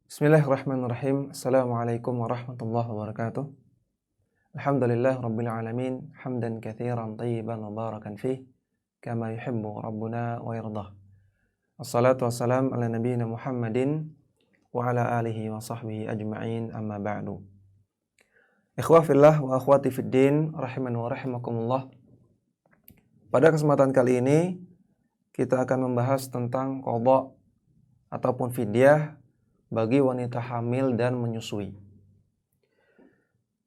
Bismillahirrahmanirrahim. Assalamualaikum warahmatullahi wabarakatuh. Alhamdulillah rabbil alamin, hamdan katsiran thayyiban mubarakan fih, kama yuhibbu rabbuna wa yardah. Wassalatu wassalam ala nabiyyina Muhammadin wa ala alihi wa sahbihi ajma'in, amma ba'du. Ikhwah fillah wa akhwati fid din, rahiman wa rahimakumullah. Pada kesempatan kali ini kita akan membahas tentang qadha ataupun fidyah bagi wanita hamil dan menyusui.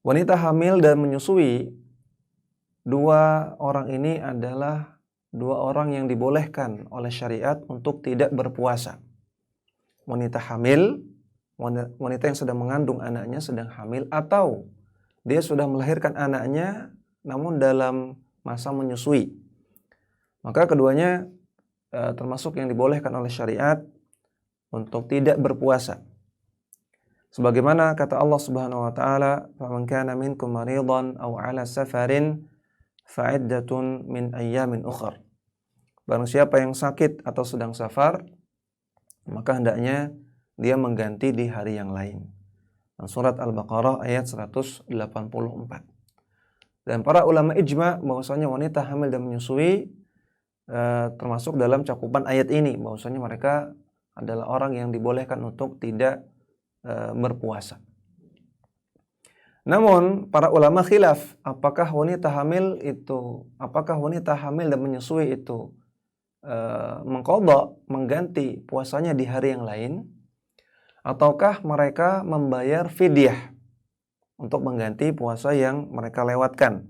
Wanita hamil dan menyusui, dua orang ini adalah dua orang yang dibolehkan oleh syariat untuk tidak berpuasa. Wanita hamil, wanita yang sedang mengandung anaknya sedang hamil, atau dia sudah melahirkan anaknya namun dalam masa menyusui. Maka keduanya termasuk yang dibolehkan oleh syariat untuk tidak berpuasa. Sebagaimana kata Allah Subhanahu wa taala, "Faman kana minkum maridan aw 'ala safarin fa'iddatun min ayyamin ukhra." Barang siapa yang sakit atau sedang safar, maka hendaknya dia mengganti di hari yang lain. Surat Al-Baqarah ayat 184. Dan para ulama ijma bahwasanya wanita hamil dan menyusui termasuk dalam cakupan ayat ini, bahwasanya mereka adalah orang yang dibolehkan untuk tidak berpuasa. Namun para ulama khilaf, apakah wanita hamil dan menyusui itu mengqadha, mengganti puasanya di hari yang lain, ataukah mereka membayar fidyah untuk mengganti puasa yang mereka lewatkan.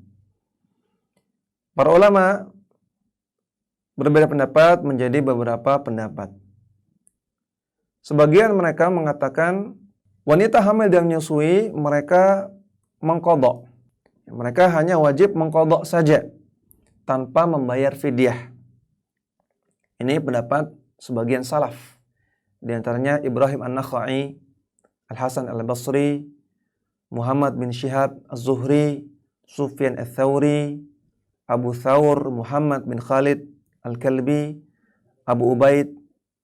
Para ulama berbeda pendapat menjadi beberapa pendapat. Sebagian mereka mengatakan wanita hamil dan menyusui mereka mengqadha. Mereka hanya wajib mengqadha saja tanpa membayar fidyah. Ini pendapat sebagian salaf. Di antaranya Ibrahim An-Nakhai, Al-Hasan Al-Basri, Muhammad bin Shihab Az-Zuhri, Sufyan Ats-Tsauri, Abu Thawr, Muhammad bin Khalid Al-Kalbi, Abu Ubaid,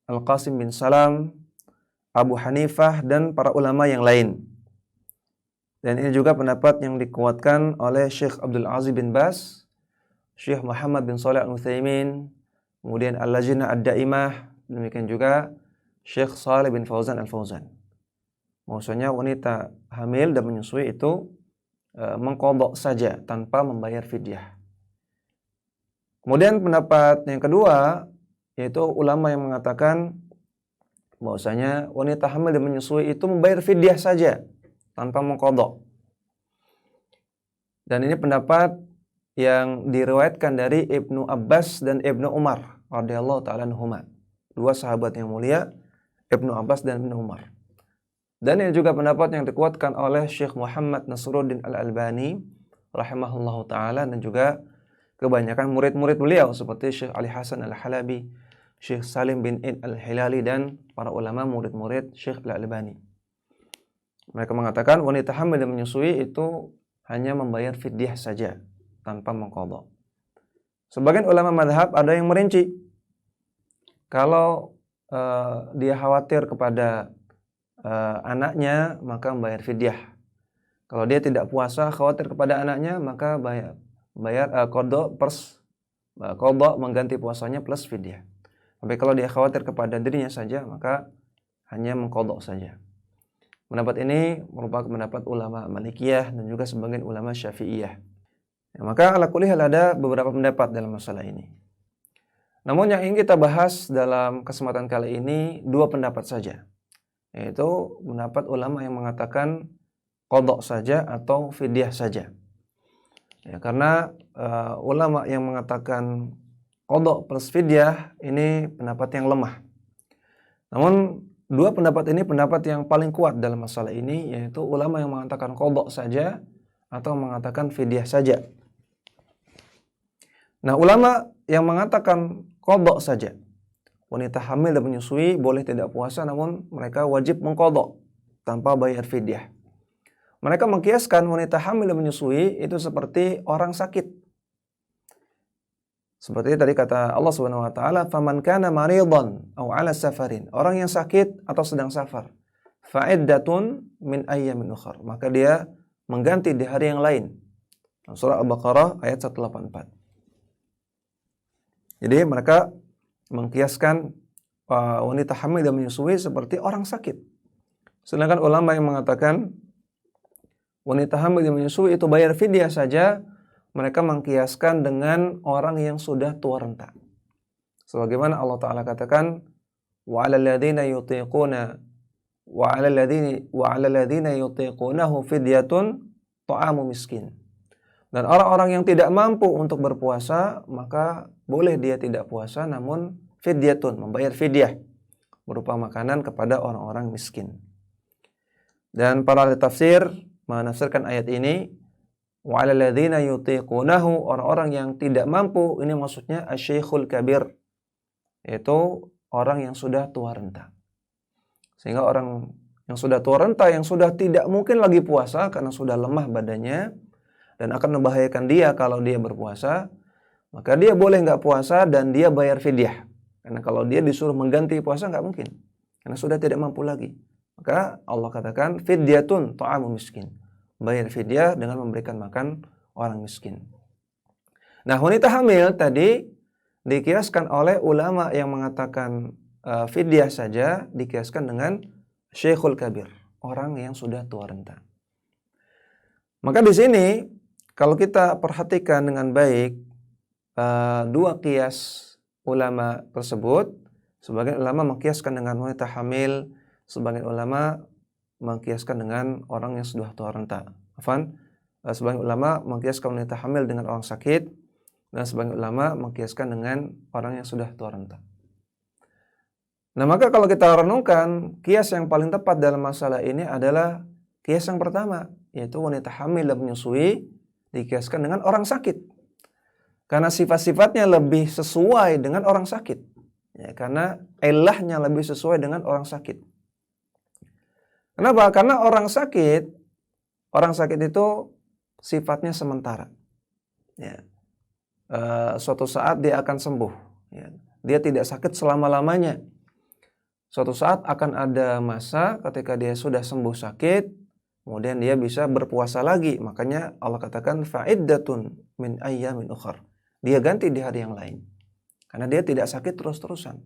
Al-Qasim bin Salam, Abu Hanifah, dan para ulama yang lain. Dan ini juga pendapat yang dikuatkan oleh Syekh Abdul Aziz bin Baz, Syekh Muhammad bin Shalih Al-Utsaimin, kemudian Al-Lajnah Ad-Daimah, demikian juga Syekh Shalih bin Fauzan Al-Fauzan. Maksudnya wanita hamil dan menyusui itu mengqadha saja tanpa membayar fidyah. Kemudian pendapat yang kedua yaitu ulama yang mengatakan bahwasanya wanita hamil dan menyusui itu membayar fidyah saja tanpa mengqadha. Dan ini pendapat yang diriwayatkan dari Ibnu Abbas dan Ibnu Umar radhiyallahu ta'ala anhuma. Dua sahabat yang mulia, Ibnu Abbas dan Ibnu Umar. Dan ini juga pendapat yang dikuatkan oleh Syekh Muhammad Nasruddin Al-Albani rahimahullahu ta'ala, dan juga kebanyakan murid-murid beliau seperti Syekh Ali Hasan Al-Halabi, Syekh Salim bin Id Al-Hilali, dan para ulama murid-murid Syekh Al-Albani. Mereka mengatakan wanita hamil dan menyusui itu hanya membayar fidyah saja tanpa mengqadha. Sebagian ulama madhab ada yang merinci. Kalau dia khawatir kepada anaknya, maka membayar fidyah. Kalau dia tidak puasa khawatir kepada anaknya, maka bayar qadha mengganti puasanya plus fidyah. Tapi kalau dia khawatir kepada dirinya saja, maka hanya mengqadha saja. Pendapat ini merupakan pendapat ulama Malikiyah dan juga sebagian ulama Syafi'iyah. Ya, maka ala kulli hal ada beberapa pendapat dalam masalah ini. Namun yang ingin kita bahas dalam kesempatan kali ini dua pendapat saja. Yaitu pendapat ulama yang mengatakan qadha saja atau fidyah saja. Ya, karena ulama yang mengatakan qadha plus fidyah ini pendapat yang lemah. Namun dua pendapat ini pendapat yang paling kuat dalam masalah ini, yaitu ulama yang mengatakan qadha saja atau mengatakan fidyah saja. Nah, ulama yang mengatakan qadha saja, wanita hamil dan menyusui boleh tidak puasa, namun mereka wajib mengqadha tanpa bayar fidyah. Mereka mengkiaskan wanita hamil dan menyusui itu seperti orang sakit. Seperti tadi kata Allah Subhanahu wa taala, "Faman kana maridan aw 'ala safarin." Orang yang sakit atau sedang safar. fa'iddatun min ayyamin ukhar. Maka dia mengganti di hari yang lain. Surah Al-Baqarah ayat 184. Jadi mereka mengkiaskan wanita hamil dan menyusui seperti orang sakit. Sedangkan ulama yang mengatakan wanita hamil dan menyusui itu bayar fidyah saja, mereka mengkiaskan dengan orang yang sudah tua renta. Sebagaimana Allah Ta'ala katakan, وَعَلَى الَّذِينَ يُطِيقُونَهُ فِدْيَةٌ طَعَامُ مِسْكِينٍ. Dan orang-orang yang tidak mampu untuk berpuasa, maka boleh dia tidak puasa, namun fidyatun, membayar fidyah, berupa makanan kepada orang-orang miskin. Dan para ahli tafsir menafsirkan ayat ini, وَعَلَى الَّذِينَ يُطِيقُونَهُ, orang-orang yang tidak mampu, ini maksudnya asy-syaikhul kabir, yaitu orang yang sudah tua renta. Sehingga orang yang sudah tua renta, yang sudah tidak mungkin lagi puasa karena sudah lemah badannya dan akan membahayakan dia kalau dia berpuasa, maka dia boleh nggak puasa dan dia bayar fidyah. Karena kalau dia disuruh mengganti puasa nggak mungkin, karena sudah tidak mampu lagi. Maka Allah katakan fidyatun ta'amu miskin, bayar fidyah dengan memberikan makan orang miskin. Nah, wanita hamil tadi dikiaskan oleh ulama yang mengatakan fidyah saja, dikiaskan dengan syekhul kabir, orang yang sudah tua renta. Maka di sini kalau kita perhatikan dengan baik dua kias ulama tersebut, sebagian ulama mengkiaskan dengan wanita hamil, sebagian ulama mengkiaskan dengan orang yang sudah tua renta. Sebagian ulama mengkiaskan wanita hamil dengan orang sakit, dan sebagian ulama mengkiaskan dengan orang yang sudah tua renta. Nah, maka kalau kita renungkan, kias yang paling tepat dalam masalah ini adalah kias yang pertama, yaitu wanita hamil dan menyusui dikiaskan dengan orang sakit. Karena sifat-sifatnya lebih sesuai dengan orang sakit. Ya, karena ilahnya lebih sesuai dengan orang sakit. Kenapa? Karena orang sakit itu sifatnya sementara. Ya. Suatu saat dia akan sembuh. Ya. Dia tidak sakit selama-lamanya. Suatu saat akan ada masa ketika dia sudah sembuh sakit, kemudian dia bisa berpuasa lagi. Makanya Allah katakan fa'iddatun min ayyamin ukhar. Dia ganti di hari yang lain. Karena dia tidak sakit terus-terusan.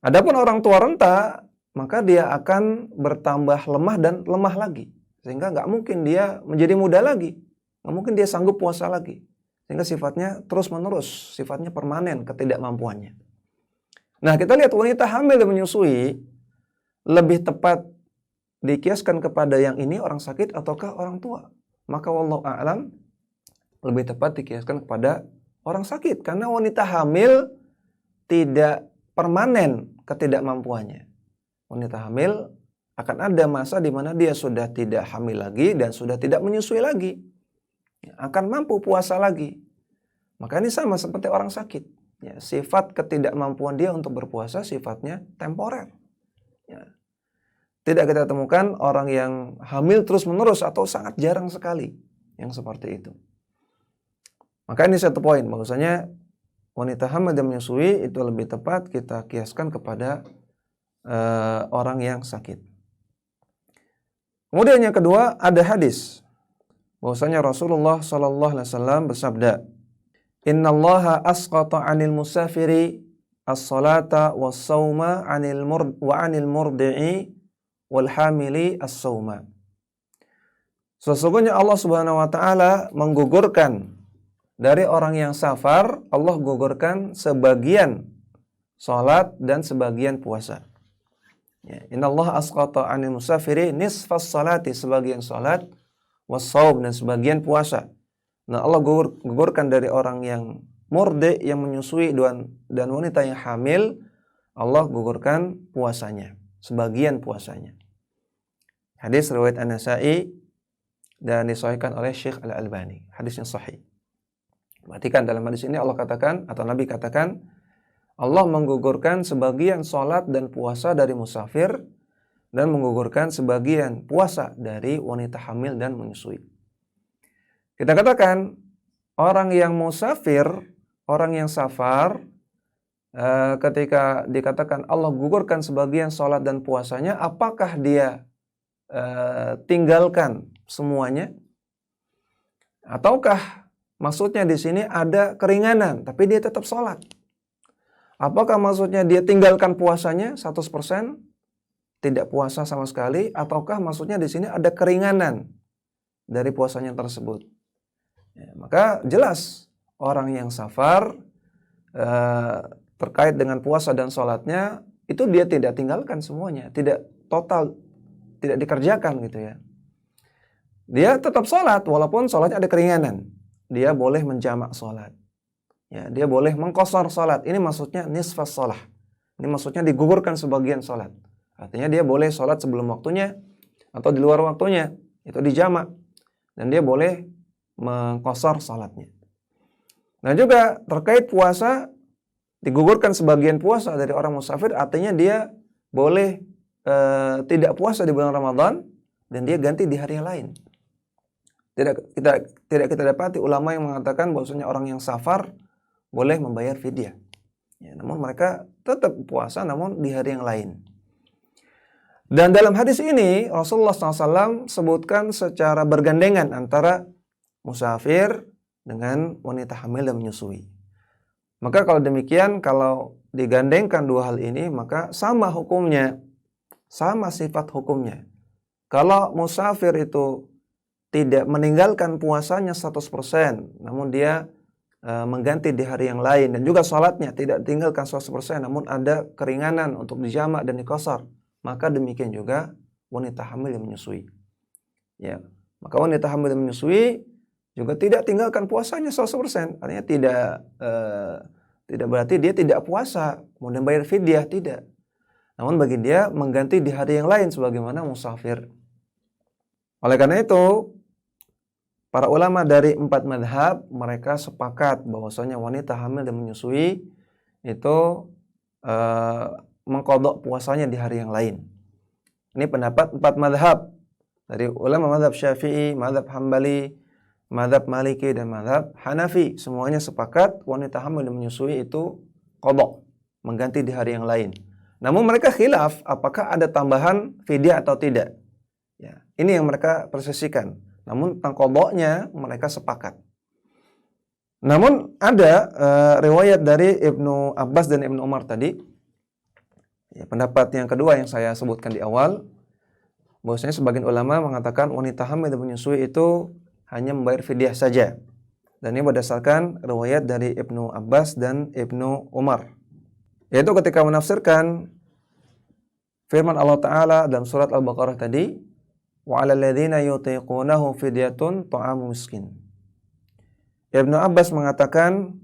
Adapun orang tua renta, maka dia akan bertambah lemah dan lemah lagi. Sehingga nggak mungkin dia menjadi muda lagi. Nggak mungkin dia sanggup puasa lagi. Sehingga sifatnya terus-menerus, sifatnya permanen ketidakmampuannya. Nah, kita lihat wanita hamil dan menyusui, lebih tepat dikiaskan kepada yang ini orang sakit ataukah orang tua? Maka wallahu a'lam, lebih tepat dikiaskan kepada orang sakit. Karena wanita hamil tidak permanen ketidakmampuannya. Wanita hamil akan ada masa di mana dia sudah tidak hamil lagi dan sudah tidak menyusui lagi. Akan mampu puasa lagi. Maka ini sama seperti orang sakit. Ya, sifat ketidakmampuan dia untuk berpuasa sifatnya temporer. Ya. Tidak kita temukan orang yang hamil terus-menerus atau sangat jarang sekali yang seperti itu. Maka ini satu poin, bahwasanya wanita hamil dan menyusui itu lebih tepat kita kiaskan kepada orang yang sakit. Kemudian yang kedua, ada hadis bahwasanya Rasulullah sallallahu alaihi wasallam bersabda, "Innallaha asqata 'anil musafiri as-salata was-sauma 'anil murdi'i wal hamili as-sauma." Sesungguhnya Allah Subhanahu wa taala menggugurkan dari orang yang safar, Allah gugurkan sebagian salat dan sebagian puasa. Ya, innallaha asqata 'anil musafiri nisfas salati, sebagian salat, was-saum, dan sebagian puasa. Nah, Allah gugurkan dari orang yang murdi, yang menyusui, dan wanita yang hamil, Allah gugurkan puasanya, sebagian puasanya. Hadis riwayat An-Nasa'i dan disahihkan oleh Syekh Al-Albani. Hadisnya sahih. Perhatikan dalam hadis ini Allah katakan, atau Nabi katakan, Allah menggugurkan sebagian salat dan puasa dari musafir dan menggugurkan sebagian puasa dari wanita hamil dan menyusui. Kita katakan orang yang musafir, orang yang safar, ketika dikatakan Allah gugurkan sebagian sholat dan puasanya, apakah dia tinggalkan semuanya? Ataukah maksudnya di sini ada keringanan, tapi dia tetap sholat? Apakah maksudnya dia tinggalkan puasanya 100%, tidak puasa sama sekali? Ataukah maksudnya di sini ada keringanan dari puasanya tersebut? Ya, maka jelas orang yang safar terkait dengan puasa dan sholatnya, itu dia tidak tinggalkan semuanya, tidak total, tidak dikerjakan gitu ya. Dia tetap sholat, walaupun sholatnya ada keringanan. Dia boleh menjamak sholat. Ya, dia boleh mengqashar sholat. Ini maksudnya nisfas sholah. Ini maksudnya digugurkan sebagian sholat. Artinya dia boleh sholat sebelum waktunya atau di luar waktunya. Itu dijamak. Dan dia boleh mengqashar sholatnya. Nah juga terkait puasa, digugurkan sebagian puasa dari orang musafir. Artinya dia boleh tidak puasa di bulan Ramadan dan dia ganti di hari yang lain. Tidak kita dapati ulama yang mengatakan bahwasanya orang yang safar boleh membayar fidyah. Ya, namun mereka tetap puasa namun di hari yang lain. Dan dalam hadis ini Rasulullah SAW sebutkan secara bergandengan antara musafir dengan wanita hamil dan menyusui. Maka kalau demikian, kalau digandengkan dua hal ini, maka sama hukumnya, sama sifat hukumnya. Kalau musafir itu tidak meninggalkan puasanya 100%, namun dia mengganti di hari yang lain, dan juga sholatnya tidak tinggalkan 100%, namun ada keringanan untuk dijamak dan diqashar, maka demikian juga wanita hamil yang menyusui. Ya, maka wanita hamil yang menyusui juga tidak tinggalkan puasanya 100%, artinya tidak berarti dia tidak puasa kemudian bayar fidyah, tidak. Namun bagi dia mengganti di hari yang lain sebagaimana musafir. Oleh karena itu, para ulama dari 4 madhab mereka sepakat bahwasanya wanita hamil dan menyusui itu mengqadha puasanya di hari yang lain. Ini pendapat 4 madhab dari ulama madhab Syafi'i, madhab Hambali, madhab Maliki, dan madhab Hanafi. Semuanya sepakat wanita hamil dan menyusui itu qadha, mengganti di hari yang lain. Namun mereka khilaf apakah ada tambahan fidyah atau tidak. Ya, ini yang mereka persisikan. Namun tentang qadhanya mereka sepakat. Namun ada riwayat dari Ibnu Abbas dan Ibnu Umar tadi. Ya, pendapat yang kedua yang saya sebutkan di awal, bahwasanya sebagian ulama mengatakan wanita hamil dan menyusui itu hanya membayar fidyah saja. Dan ini berdasarkan riwayat dari Ibnu Abbas dan Ibnu Umar. Yaitu ketika menafsirkan firman Allah Ta'ala dalam surat Al-Baqarah tadi, wa 'alal ladzina yutiqunahu fidyatun ta'amu miskin. Ibnu Abbas mengatakan,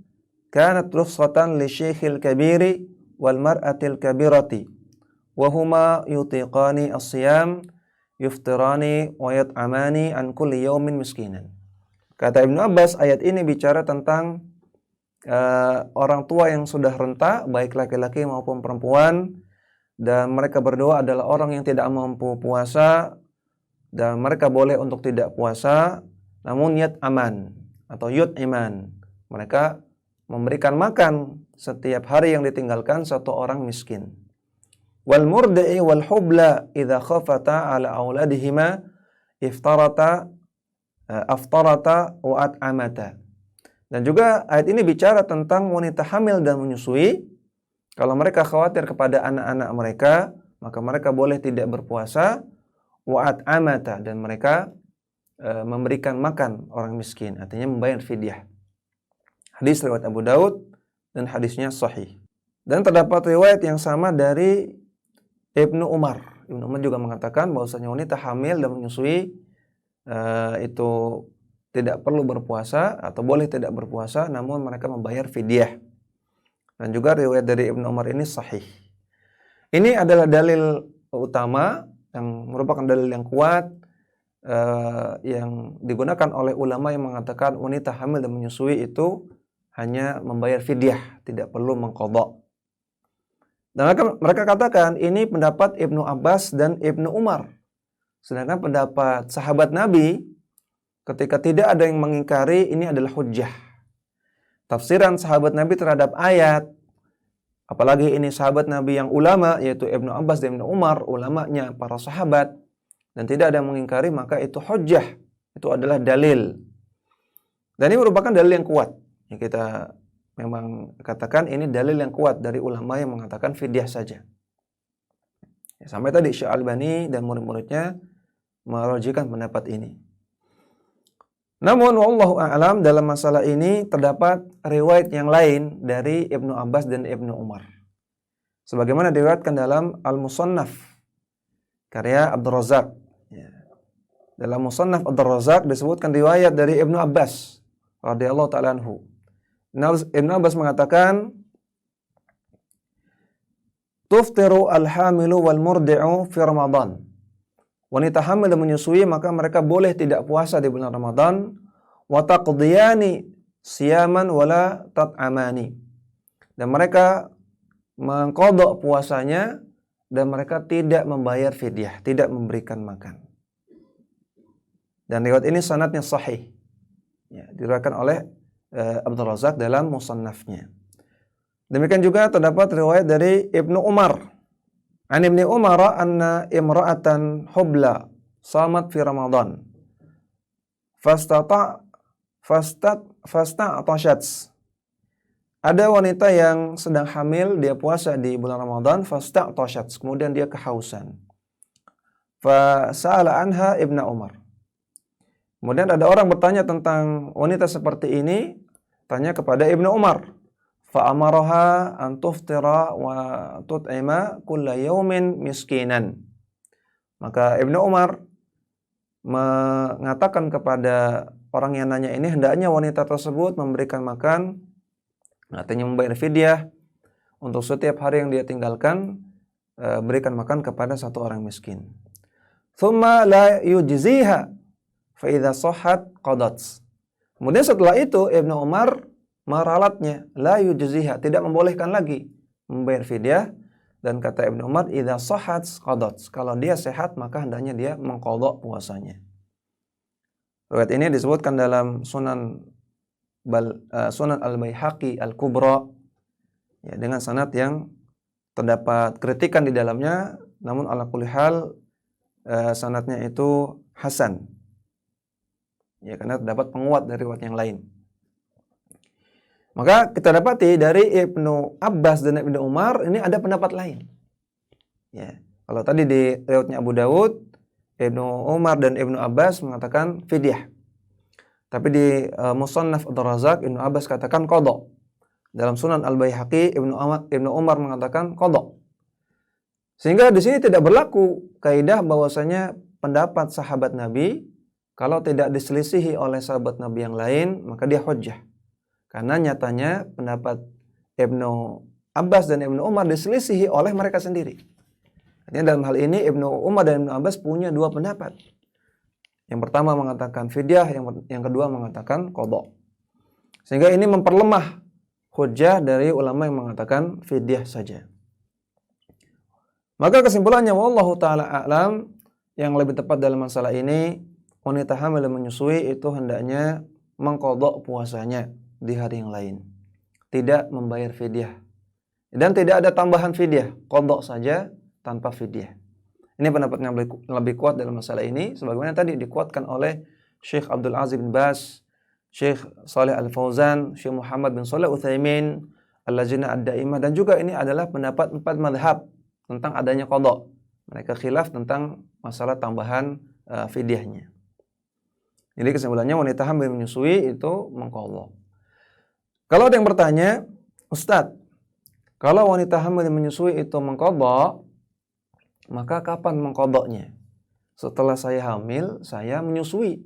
kanat rukhsatan li syekhil kabiri wal mar'atil kabirati wa huma yutiqani as-siyam yuftirani wa yat'amani an kulli yawmin miskinan. Kata Ibnu Abbas, ayat ini bicara tentang orang tua yang sudah renta, baik laki-laki maupun perempuan, dan mereka berdua adalah orang yang tidak mampu puasa, dan mereka boleh untuk tidak puasa, namun niat aman atau yud iman. Mereka memberikan makan setiap hari yang ditinggalkan satu orang miskin. Wal murdi'i wal hubla idza khafata ala auladihima aftarata wa at'amata. Dan juga ayat ini bicara tentang wanita hamil dan menyusui. Kalau mereka khawatir kepada anak-anak mereka, maka mereka boleh tidak berpuasa, wa'at amata, dan mereka memberikan makan orang miskin, artinya membayar fidyah. Hadis riwayat Abu Daud dan hadisnya sahih. Dan terdapat riwayat yang sama dari Ibnu Umar. Ibnu Umar juga mengatakan bahwasanya wanita hamil dan menyusui itu tidak perlu berpuasa atau boleh tidak berpuasa, namun mereka membayar fidyah. Dan juga riwayat dari Ibnu Umar ini sahih. Ini adalah dalil utama yang merupakan dalil yang kuat yang digunakan oleh ulama yang mengatakan wanita hamil dan menyusui itu hanya membayar fidyah, tidak perlu mengqadha. Dan mereka katakan ini pendapat Ibnu Abbas dan Ibnu Umar. Sedangkan pendapat sahabat Nabi ketika tidak ada yang mengingkari ini adalah hujjah. Tafsiran sahabat Nabi terhadap ayat Apalagi ini sahabat Nabi yang ulama, yaitu Ibnu Abbas dan Ibnu Umar, ulamanya para sahabat, dan tidak ada yang mengingkari, maka itu hujjah, itu adalah dalil. Dan ini merupakan dalil yang kuat. Yang kita memang katakan ini dalil yang kuat dari ulama yang mengatakan fidyah saja. Ya, sampai tadi Syekh Albani dan murid-muridnya merujukan pendapat ini. Namun wallahu a'lam, dalam masalah ini terdapat riwayat yang lain dari Ibnu Abbas dan Ibnu Umar. Sebagaimana diriwayatkan dalam Al-Musannaf karya Abdul Razak. Ya. Dalam Musannaf Abdul Razak disebutkan riwayat dari Ibnu Abbas radhiyallahu ta'ala anhu. Ibnu Abbas mengatakan, "Tuftiru al-hamilu wal murdi'u fi Ramadan." Wanita hamil dan menyusui maka mereka boleh tidak puasa di bulan Ramadan. Wa taqdiyani siyaman wala tat'amani. Dan mereka mengqadha puasanya dan mereka tidak membayar fidyah, tidak memberikan makan. Dan riwayat ini sanadnya sahih. Ya, diriwayatkan oleh Abdul Razak dalam musannafnya. Demikian juga terdapat riwayat dari Ibnu Umar. An Ibnu Umar anna imra'atan hubla samat fi Ramadan. Fasta'tashat. Ada wanita yang sedang hamil, dia puasa di bulan Ramadan, fasta'tashat. Kemudian dia kehausan. Fasa'ala anha Ibnu Umar. Kemudian ada orang bertanya tentang wanita seperti ini, tanya kepada Ibnu Umar. Fa'amaraha an tuftira wa tut'ima kulla yawmin miskinan. Maka Ibnu Umar mengatakan kepada orang yang nanya ini, hendaknya wanita tersebut memberikan makan, artinya membayar fidyah untuk setiap hari yang dia tinggalkan, berikan makan kepada satu orang miskin. Thumma la yujziha fa idza sahhat qadat. Kemudian setelah itu Ibnu Umar meralatnya, la yujziha, tidak membolehkan lagi membayar fidyah, dan kata Ibnu Umar, idza sahhat qadat, kalau dia sehat maka hendaknya dia mengqadha puasanya. Riwayat ini disebutkan dalam Sunan Al-Baihaqi Al-Kubra, ya, dengan sanad yang terdapat kritikan di dalamnya, namun ala kulli hal sanadnya itu hasan. Ya, karena terdapat penguat dari riwayat yang lain. Maka kita dapati dari Ibnu Abbas dan Ibnu Umar ini ada pendapat lain. Ya, kalau tadi di riwayatnya Abu Dawud, Ibnu Umar dan Ibnu Abbas mengatakan fidyah. Tapi di Musannaf Abdul Razak, Ibnu Abbas katakan qadha. Dalam Sunan Al-Baihaqi, Ibnu Umar mengatakan qadha. Sehingga di sini tidak berlaku kaidah bahwasanya pendapat sahabat Nabi kalau tidak diselisihi oleh sahabat Nabi yang lain maka dia hujjah. Karena nyatanya pendapat Ibnu Abbas dan Ibnu Umar diselisihi oleh mereka sendiri. Artinya dalam hal ini Ibnu Umar dan Ibnu Abbas punya dua pendapat. Yang pertama mengatakan fidyah, yang kedua mengatakan qadha. Sehingga ini memperlemah hujjah dari ulama yang mengatakan fidyah saja. Maka kesimpulannya wallahu taala a'lam, yang lebih tepat dalam masalah ini, wanita hamil dan menyusui itu hendaknya mengqadha puasanya di hari yang lain, tidak membayar fidyah, dan tidak ada tambahan fidyah, qadha saja tanpa fidyah. Ini pendapat yang lebih kuat dalam masalah ini, sebagaimana tadi dikuatkan oleh Syekh Abdul Aziz bin Baz, Syekh Shalih Al-Fauzan, Syekh Muhammad bin Shalih Utsaimin, Al-Lajnah Ad-Daimah, dan juga ini adalah pendapat 4 mazhab tentang adanya qadha. Mereka khilaf tentang masalah tambahan fidyahnya. Jadi kesimpulannya wanita hamil menyusui itu mengqadha. Kalau ada yang bertanya, Ustadz, kalau wanita hamil menyusui itu mengqadha, maka kapan mengqadhanya? Setelah saya hamil, saya menyusui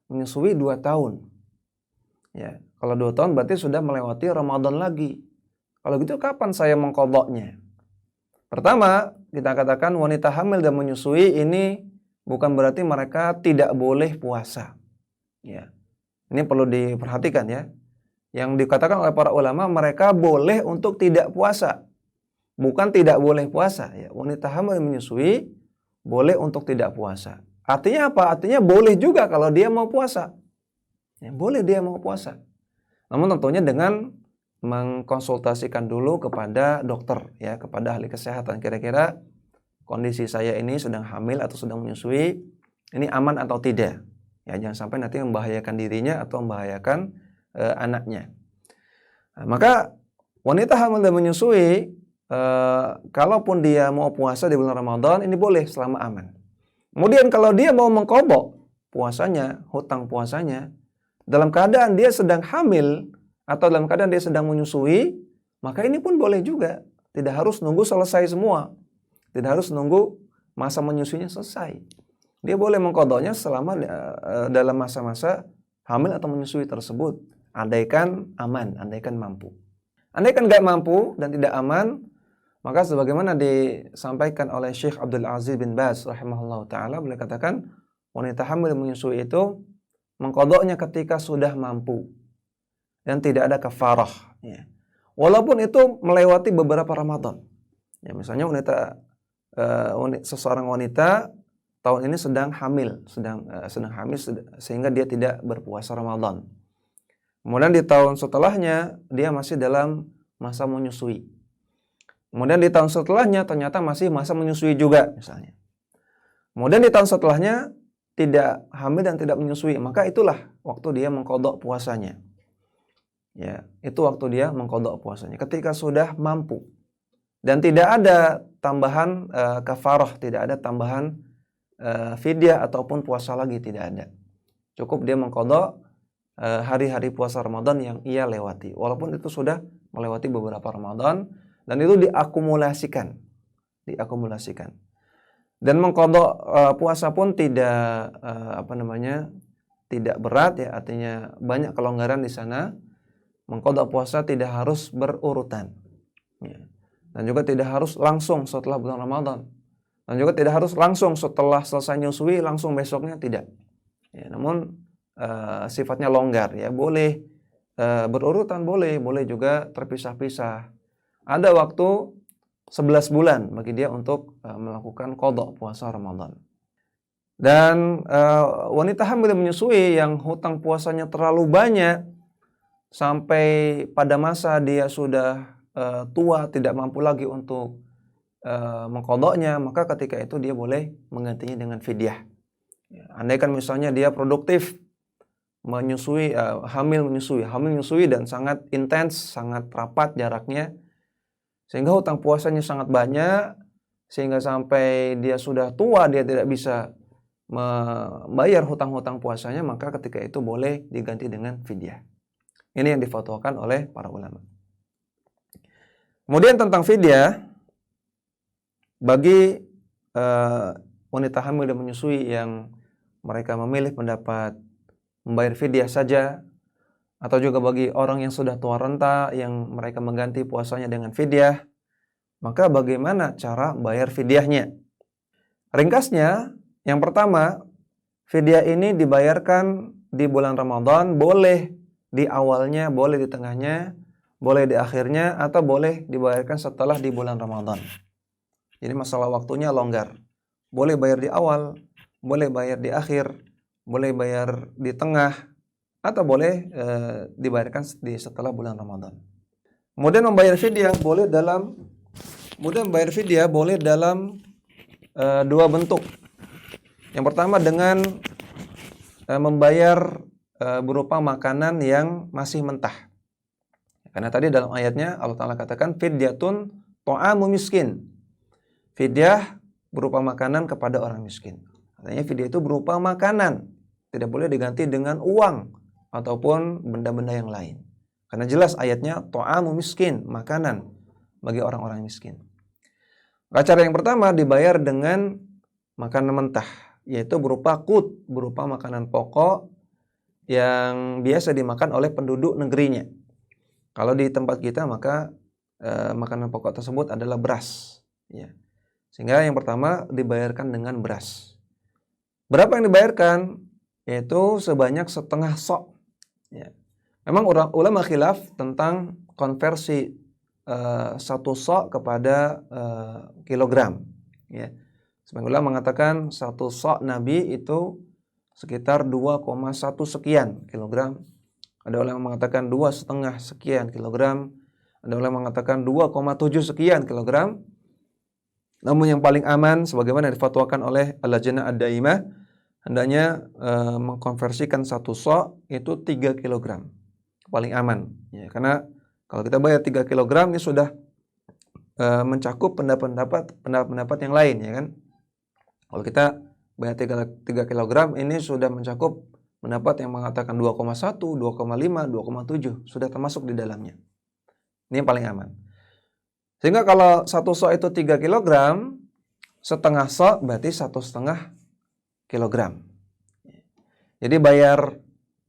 2 tahun. Ya, kalau 2 tahun berarti sudah melewati Ramadan lagi. Kalau gitu kapan saya mengqadhanya? Pertama, kita katakan wanita hamil dan menyusui ini bukan berarti mereka tidak boleh puasa. Ya. Ini perlu diperhatikan ya. Yang dikatakan oleh para ulama, mereka boleh untuk tidak puasa, bukan tidak boleh puasa. Ya, wanita hamil menyusui boleh untuk tidak puasa. Artinya apa? Artinya boleh juga kalau dia mau puasa. Ya, boleh dia mau puasa. Namun tentunya dengan mengkonsultasikan dulu kepada dokter, ya, kepada ahli kesehatan. Kira-kira kondisi saya ini sedang hamil atau sedang menyusui, ini aman atau tidak? Ya, jangan sampai nanti membahayakan dirinya atau membahayakan anaknya. Nah, maka wanita hamil dan menyusui, kalaupun dia mau puasa di bulan Ramadan, ini boleh selama aman. Kemudian kalau dia mau mengqadha puasanya, hutang puasanya, dalam keadaan dia sedang hamil atau dalam keadaan dia sedang menyusui, maka ini pun boleh juga. Tidak harus nunggu selesai semua. Tidak harus nunggu masa menyusuinya selesai. Dia boleh mengqadhanya selama dalam masa-masa hamil atau menyusui tersebut. Andaikan aman, andaikan mampu. Andaikan nggak mampu dan tidak aman, maka sebagaimana disampaikan oleh Syekh Abdul Aziz bin Baz rahimahullah ta'ala, beliau katakan wanita hamil menyusui itu mengqadhanya ketika sudah mampu dan tidak ada kafarah, ya. Walaupun itu melewati beberapa Ramadan. Ya, misalnya seseorang wanita tahun ini sedang hamil, sehingga dia tidak berpuasa Ramadan. Kemudian di tahun setelahnya dia masih dalam masa menyusui. Kemudian di tahun setelahnya ternyata masih masa menyusui juga misalnya. Kemudian di tahun setelahnya tidak hamil dan tidak menyusui, maka itulah waktu dia mengqadha puasanya. Ya, itu waktu dia mengqadha puasanya ketika sudah mampu. Dan tidak ada tambahan kafarah, tidak ada tambahan fidyah ataupun puasa lagi, tidak ada. Cukup dia mengqadha hari-hari puasa Ramadan yang ia lewati. Walaupun itu sudah melewati beberapa Ramadan dan itu diakumulasikan. Dan mengqadha puasa pun tidak tidak berat, ya, artinya banyak kelonggaran di sana. Mengqadha puasa tidak harus berurutan, ya. Dan juga tidak harus langsung setelah bulan Ramadan. Dan juga tidak harus langsung setelah selesai nyusui langsung besoknya, tidak. Ya, namun sifatnya longgar, ya, boleh berurutan, boleh juga terpisah-pisah. Ada waktu 11 bulan bagi dia untuk melakukan qadha puasa Ramadan. Dan wanita hamil menyusui yang hutang puasanya terlalu banyak sampai pada masa dia sudah tua, tidak mampu lagi untuk mengqadhanya, maka ketika itu dia boleh menggantinya dengan fidyah. Ya, andaikan misalnya dia produktif menyusui, hamil menyusui dan sangat intens, sangat rapat jaraknya, sehingga hutang puasanya sangat banyak, sehingga sampai dia sudah tua dia tidak bisa membayar hutang-hutang puasanya, maka ketika itu boleh diganti dengan fidyah. Ini yang difatwakan oleh para ulama. Kemudian tentang fidyah bagi wanita hamil dan menyusui yang mereka memilih pendapat membayar fidyah saja, atau juga bagi orang yang sudah tua renta yang mereka mengganti puasanya dengan fidyah, maka bagaimana cara bayar fidyahnya? Ringkasnya, yang pertama, fidyah ini dibayarkan di bulan Ramadan, boleh di awalnya, boleh di tengahnya, boleh di akhirnya, atau boleh dibayarkan setelah di bulan Ramadan. Jadi masalah waktunya longgar. Boleh bayar di awal, boleh bayar di akhir, boleh bayar di tengah, atau boleh dibayarkan setelah bulan Ramadan. Kemudian membayar fidyah boleh dalam dua bentuk. Yang pertama dengan membayar berupa makanan yang masih mentah. Karena tadi dalam ayatnya Allah Ta'ala katakan fidyatun ta'amu miskin. Fidyah berupa makanan kepada orang miskin. Artinya fidyah itu berupa makanan, tidak boleh diganti dengan uang ataupun benda-benda yang lain. Karena jelas ayatnya ta'amu miskin, makanan bagi orang-orang miskin. Cara yang pertama dibayar dengan makanan mentah, yaitu berupa qut, berupa makanan pokok yang biasa dimakan oleh penduduk negerinya. Kalau di tempat kita maka makanan pokok tersebut adalah beras, ya. Sehingga yang pertama dibayarkan dengan beras. Berapa yang dibayarkan? Yaitu sebanyak setengah sok. Ya. Memang ulama khilaf tentang konversi satu sok kepada kilogram. Ya. Sebagian ulama mengatakan satu sok Nabi itu sekitar 2,1 sekian kilogram Ada ulama mengatakan 2,5 sekian kilogram, ada ulama mengatakan 2,7 sekian kilogram. Namun yang paling aman sebagaimana difatwakan oleh Al-Lajnah Ad-Daimah, hendaknya mengkonversikan 1 sa' itu 3 kilogram. Paling aman ya, karena kalau kita bayar 3 kilogram ini sudah mencakup pendapat yang lain ya kan. Kalau kita bayar 3 kilogram ini sudah mencakup pendapat yang mengatakan 2,1, 2,5, 2,7 sudah termasuk di dalamnya. Ini yang paling aman. Sehingga kalau 1 sa' itu 3 kilogram, setengah sa' berarti 1,5 kilogram. Jadi bayar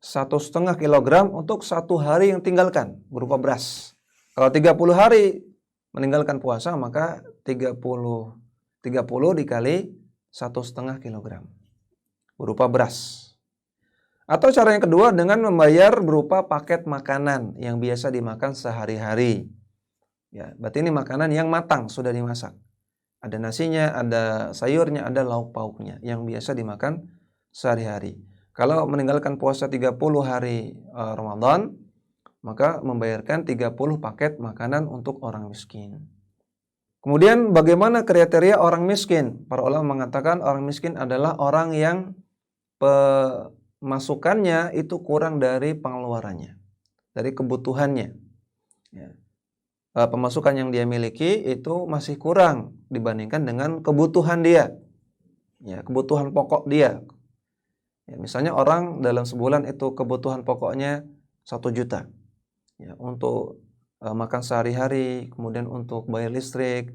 1,5 kilogram untuk 1 hari yang tinggalkan berupa beras. Kalau 30 hari meninggalkan puasa, maka 30 dikali 1,5 kilogram berupa beras. Atau cara yang kedua dengan membayar berupa paket makanan yang biasa dimakan sehari-hari. Ya, berarti ini makanan yang matang, sudah dimasak. Ada nasinya, ada sayurnya, ada lauk pauknya yang biasa dimakan sehari-hari. Kalau meninggalkan puasa 30 hari Ramadan, maka membayarkan 30 paket makanan untuk orang miskin. Kemudian bagaimana kriteria orang miskin? Para ulama mengatakan orang miskin adalah orang yang pemasukannya itu kurang dari pengeluarannya, dari kebutuhannya. Ya. Pemasukan yang dia miliki itu masih kurang dibandingkan dengan kebutuhan dia, ya, kebutuhan pokok dia. Ya, misalnya orang dalam sebulan itu kebutuhan pokoknya 1 juta, ya, untuk makan sehari-hari, kemudian untuk bayar listrik,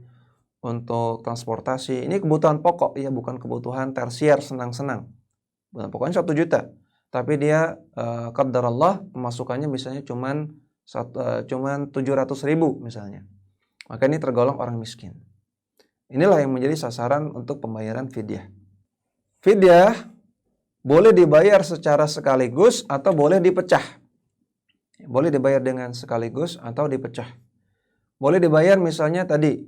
untuk transportasi. Ini kebutuhan pokok, ya, bukan kebutuhan tersier senang-senang. Pokoknya 1 juta, tapi dia qadarullah pemasukannya misalnya cuman 700.000 misalnya. Maka ini tergolong orang miskin. Inilah yang menjadi sasaran untuk pembayaran fidyah. Fidyah boleh dibayar secara sekaligus atau boleh dipecah. Boleh dibayar dengan sekaligus atau dipecah. Boleh dibayar misalnya tadi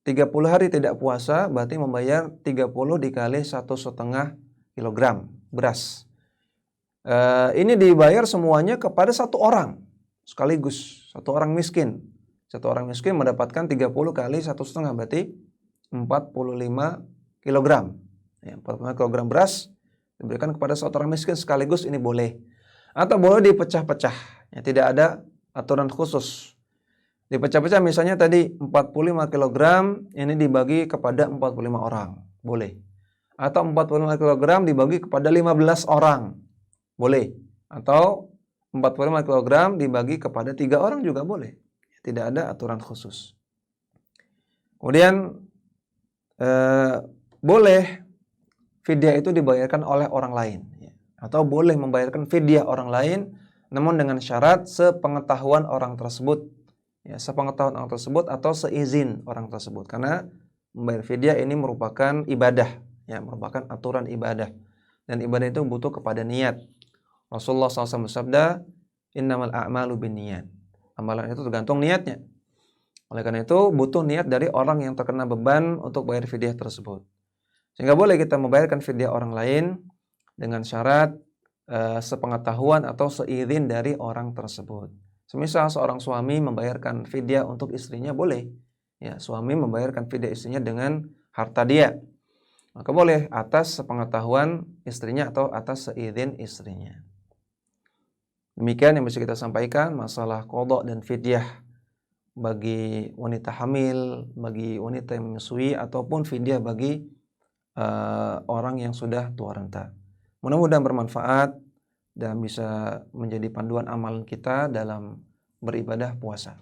30 hari tidak puasa, berarti membayar 30 dikali 1,5 kilogram beras. Ini dibayar semuanya kepada 1 orang sekaligus, 1 orang miskin. 1 orang miskin mendapatkan 30 kali 1,5 berarti 45 kilogram. Ya, 45 kilogram beras diberikan kepada 1 orang miskin sekaligus, ini boleh. Atau boleh dipecah-pecah, ya, tidak ada aturan khusus. Dipecah-pecah misalnya tadi 45 kilogram ini dibagi kepada 45 orang, boleh. Atau 45 kilogram dibagi kepada 15 orang, boleh. Atau 45 kilogram dibagi kepada 3 orang juga boleh. Tidak ada aturan khusus. Kemudian boleh fidyah itu dibayarkan oleh orang lain, ya. Atau boleh membayarkan fidyah orang lain, namun dengan syarat sepengetahuan orang tersebut, ya, sepengetahuan orang tersebut atau seizin orang tersebut. Karena membayar fidyah ini merupakan ibadah, ya, merupakan aturan ibadah. Dan ibadah itu butuh kepada niat. Rasulullah SAW bersabda, innamal a'malu binniyat. Amalan itu tergantung niatnya. Oleh karena itu butuh niat dari orang yang terkena beban untuk bayar fidyah tersebut. Sehingga boleh kita membayarkan fidyah orang lain dengan syarat sepengetahuan atau seizin dari orang tersebut. Semisal seorang suami membayarkan fidyah untuk istrinya, boleh. Ya, suami membayarkan fidyah istrinya dengan harta dia. Maka boleh atas sepengetahuan istrinya atau atas seizin istrinya. Demikian yang bisa kita sampaikan masalah qadha dan fidyah bagi wanita hamil, bagi wanita yang menyusui, ataupun fidyah bagi orang yang sudah tua renta. Mudah-mudahan bermanfaat dan bisa menjadi panduan amalan kita dalam beribadah puasa.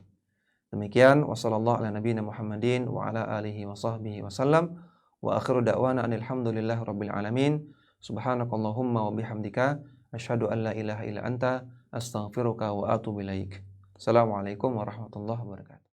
Demikian, wassallallahu ala nabiyina Muhammadin wa ala alihi wa sahbihi wasallam, wa akhiru da'wana alhamdulillahi rabbil alamin. Subhanakallahumma wa bihamdika asyhadu an la ilaha illa anta astaghfiruka wa atubu ilaik. Assalamualaikum warahmatullahi wabarakatuh.